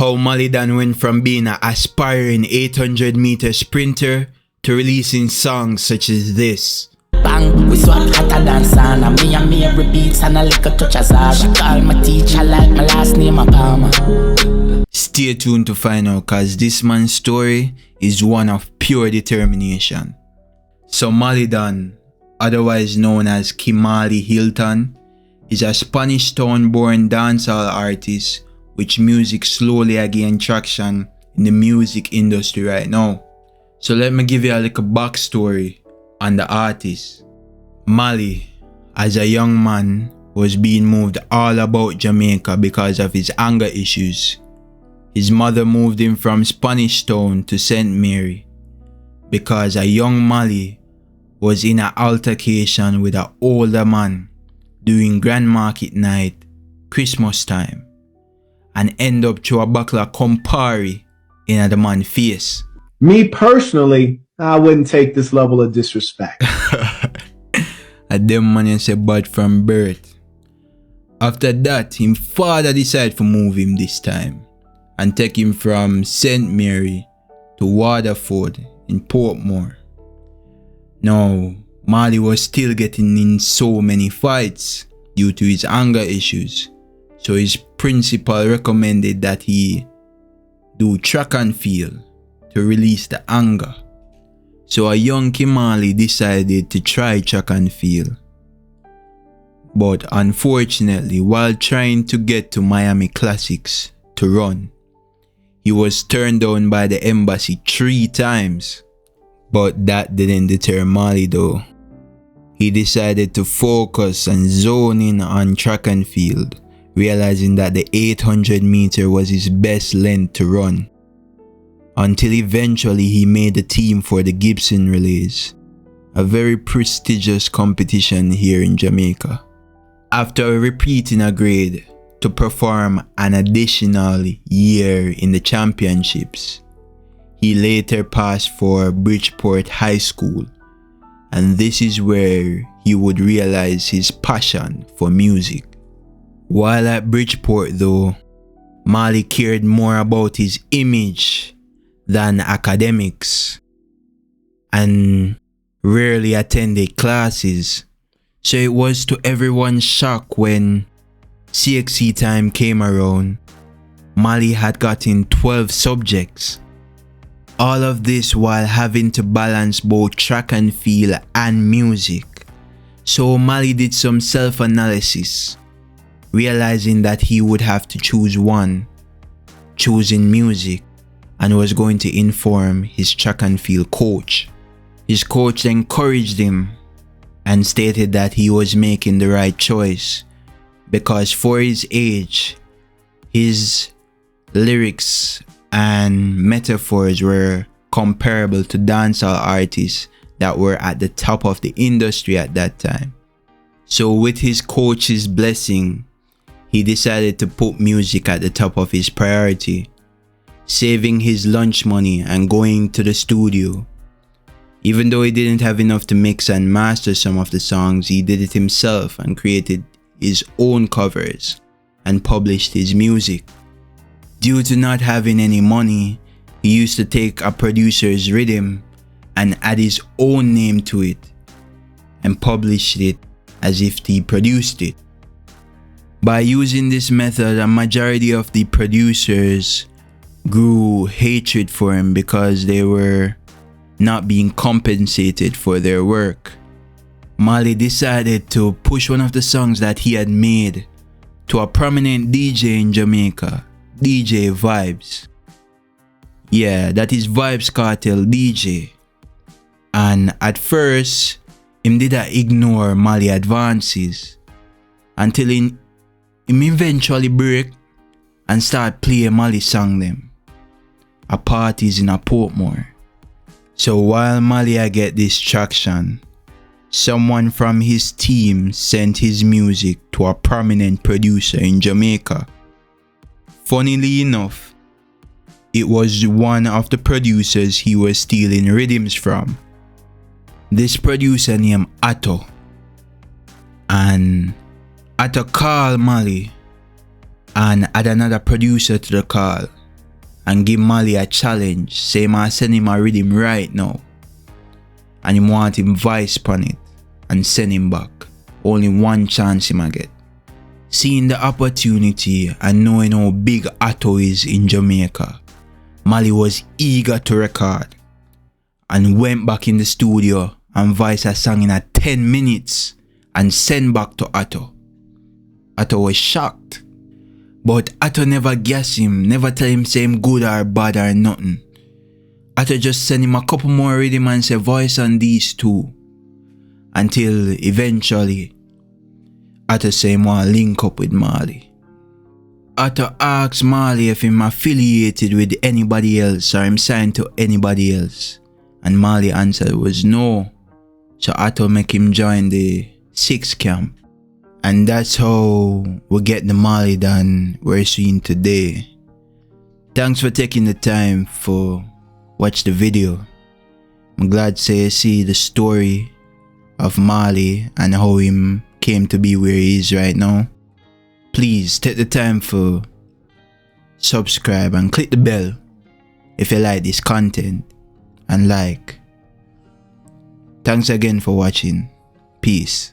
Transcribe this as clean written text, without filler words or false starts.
How Malie Donn went from being an aspiring 800-meter sprinter to releasing songs such as this. Bang, we swap hotter than sauna. Me and me every beats and a little touch of Zaga. She call my teacher like my last name Obama. Stay tuned to find out, cause this man's story is one of pure determination. So Malie Donn, otherwise known as Kimalie Hylton, is a Spanish town-born dancehall artist which music slowly gain traction in the music industry right now. So let me give you a little backstory on the artist. Malie, as a young man, was being moved all about Jamaica because of his anger issues. His mother moved him from Spanish Town to St. Mary because a young Malie was in an altercation with an older man during Grand Market night, Christmas time, and end up through a buckle of Campari in the man's face. Me personally, I wouldn't take this level of disrespect. And them man say bad from birth. After that, him father decided to move him this time and take him from St. Mary to Waterford in Portmore. Now, Malie was still getting in so many fights due to his anger issues, so his principal recommended that he do track and field to release the anger. So a young Kimalie decided to try track and field. But unfortunately, while trying to get to Miami Classics to run, he was turned down by the embassy 3 times. But that didn't deter Malie though. He decided to focus and zone in on track and field, realizing that the 800 meter was his best length to run. Until eventually he made the team for the Gibson Relays, a very prestigious competition here in Jamaica. After repeating a grade to perform an additional year in the championships, he later passed for Bridgeport High School, and this is where he would realize his passion for music. While at Bridgeport though, Malie cared more about his image than academics and rarely attended classes. So it was to everyone's shock when CXC time came around, Malie had gotten 12 subjects. All of this while having to balance both track and field and music. So Malie did some self-analysis, realizing that he would have to choose one, choosing music, and was going to inform his track and field coach. His coach encouraged him and stated that he was making the right choice because for his age, his lyrics and metaphors were comparable to dancehall artists that were at the top of the industry at that time. So with his coach's blessing, he decided to put music at the top of his priority, saving his lunch money and going to the studio. Even though he didn't have enough to mix and master some of the songs, he did it himself and created his own covers and published his music. Due to not having any money, he used to take a producer's rhythm and add his own name to it and published it as if he produced it. By using this method, a majority of the producers grew hatred for him because they were not being compensated for their work. Malie decided to push one of the songs that he had made to a prominent DJ in Jamaica, DJ Vibes. Yeah, that is Vibes Cartel DJ. And at first, him did ignore Malie advances until him eventually break and start playing Malie song them at parties in a Portmore. So while Malie get this traction, someone from his team sent his music to a prominent producer in Jamaica. Funnily enough, it was one of the producers he was stealing rhythms from. This producer named Atto. And Atto called Malie and add another producer to the call and give Malie a challenge. Say I send him a rhythm right now. And him want him voice on it and send him back. Only one chance him a get. Seeing the opportunity and knowing how big Otto is in Jamaica, Malie was eager to record and went back in the studio and voiced a song in 10 minutes and sent back to Otto. Otto was shocked. But Otto never guess him, never tell him say him good or bad or nothing. Otto just send him a couple more rhythm and say voice on these two. Until eventually, Otto say him want link up with Malie. Otto asked Malie if him affiliated with anybody else or him signed to anybody else. And Malie answer was no. So Otto make him join the 6th camp. And that's how we get the Maile Donn we're seeing today. Thanks for taking the time for watch the video. I'm glad to say you see the story of Malie and how him came to be where he is right now. Please take the time for subscribe and click the bell if you like this content and like. Thanks again for watching. Peace.